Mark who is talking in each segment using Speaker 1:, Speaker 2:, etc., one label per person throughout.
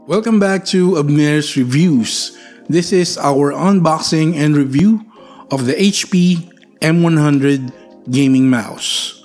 Speaker 1: Welcome back to Abner's Reviews. This is our unboxing and review of the HP M100 gaming mouse.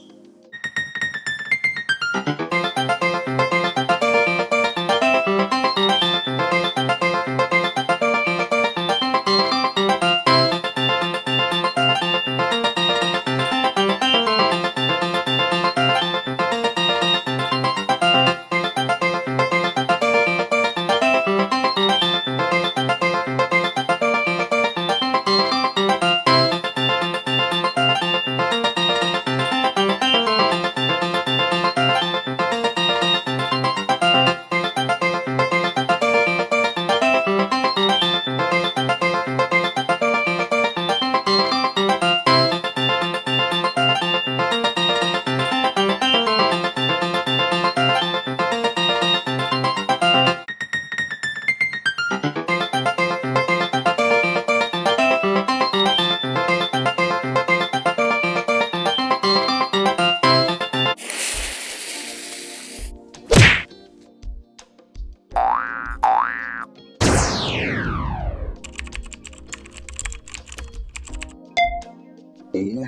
Speaker 2: Oh yeah!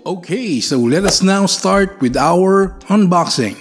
Speaker 1: Okay, so let us now start with our unboxing.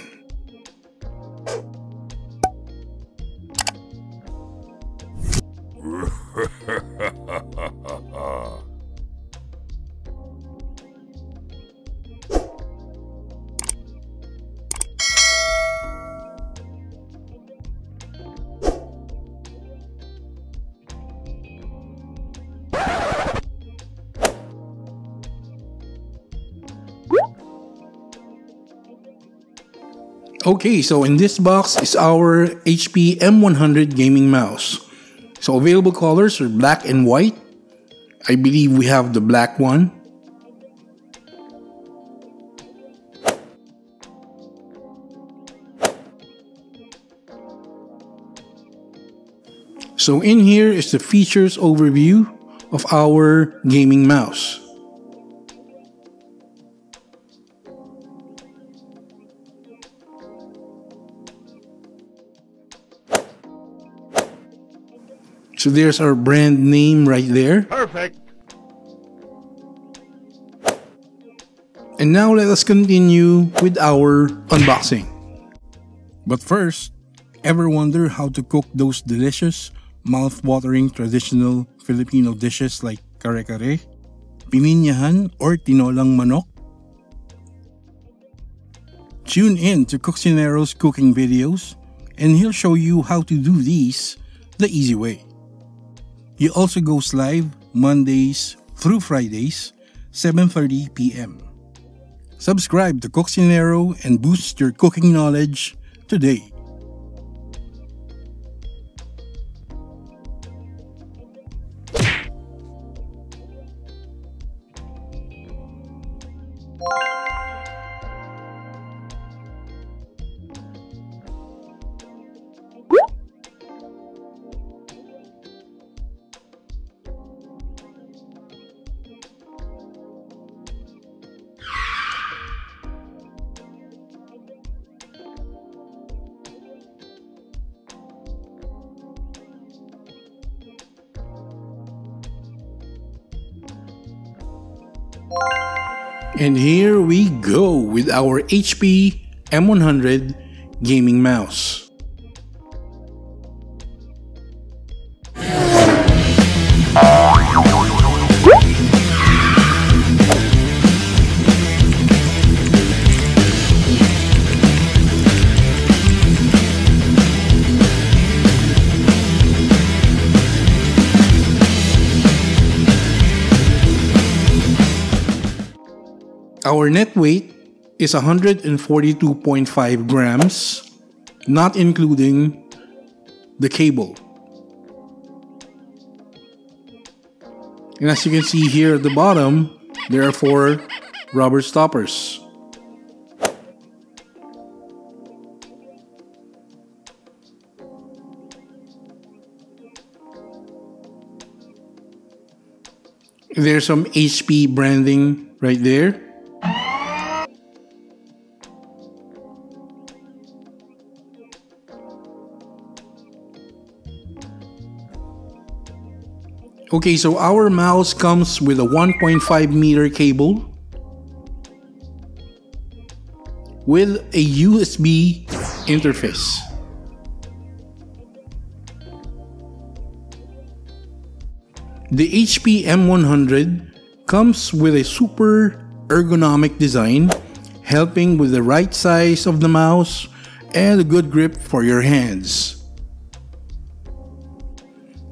Speaker 1: Okay, so in this box is our HP M100 gaming mouse. So available colors are black and white. I believe we have the black one. So in here is the features overview of our gaming mouse. So there's our brand name right there.
Speaker 2: Perfect!
Speaker 1: And now let us continue with our unboxing. But first, ever wonder how to cook those delicious, mouth-watering traditional Filipino dishes like kare-kare, pininyahan, or tinolang manok? Tune in to Cocinero's cooking videos and he'll show you how to do these the easy way. He also goes live Mondays through Fridays, 7:30 p.m. Subscribe to Cocinero and boost your cooking knowledge today. And here we go with our HP M100 gaming mouse. Our net weight is 142.5 grams, not including the cable. And as you can see here at the bottom, there are 4 rubber stoppers. There's some HP branding right there. Okay, so our mouse comes with a 1.5 meter cable with a USB interface. The HP M100 comes with a super ergonomic design, helping with the right size of the mouse and a good grip for your hands.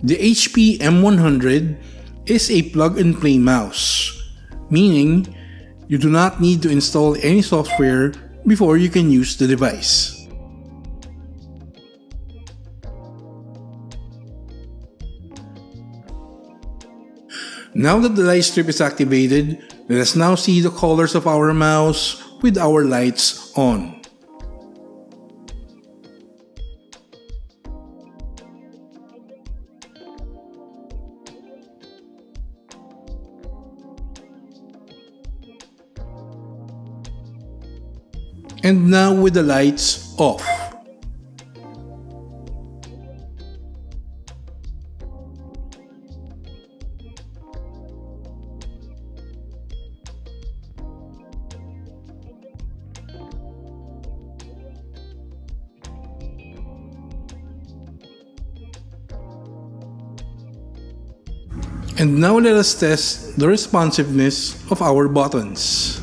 Speaker 1: The HP M100 is a plug-and-play mouse, meaning you do not need to install any software before you can use the device. Now that the light strip is activated, let us now see the colors of our mouse with our lights on. And now with the lights off. And now let us test the responsiveness of our buttons.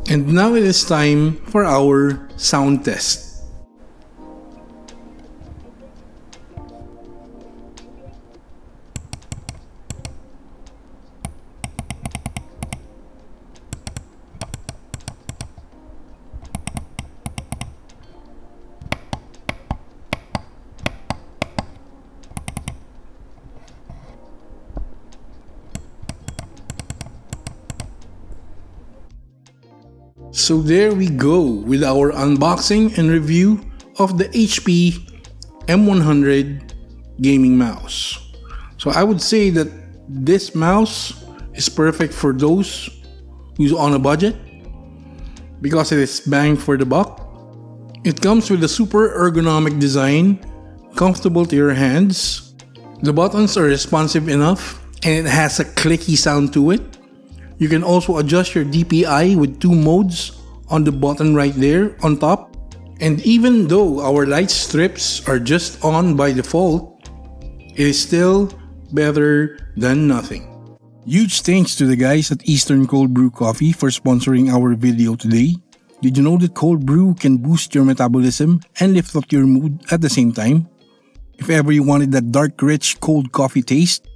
Speaker 1: And now it is time for our sound test. So there we go with our unboxing and review of the HP M100 gaming mouse. So I would say that this mouse is perfect for those who's on a budget because it is bang for the buck. It comes with a super ergonomic design, comfortable to your hands. The buttons are responsive enough and it has a clicky sound to it. You can also adjust your DPI with 2 modes on the button right there on top. And even though our light strips are just on by default, it is still better than nothing. Huge thanks to the guys at Eastern Cold Brew Coffee for sponsoring our video today. Did you know that cold brew can boost your metabolism and lift up your mood at the same time? If ever you wanted that dark, rich, cold coffee taste,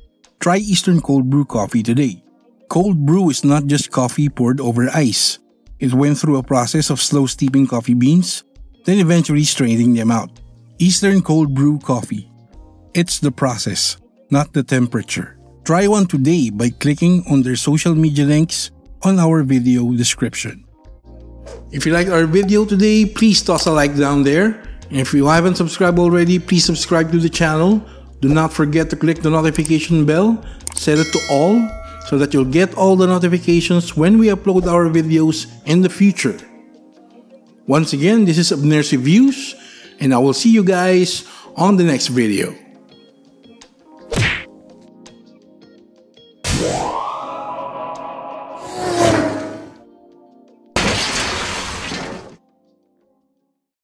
Speaker 1: try Eastern Cold Brew Coffee today. Cold brew is not just coffee poured over ice. It went through a process of slow steeping coffee beans, then eventually straining them out. Eastern Cold Brew Coffee. It's the process, not the temperature. Try one today by clicking on their social media links on our video description. If you liked our video today, please toss a like down there. And if you haven't subscribed already, please subscribe to the channel. Do not forget to click the notification bell, set it to all, so that you'll get all the notifications when we upload our videos in the future. Once again, this is Abner's Reviews, and I will see you guys on the next video.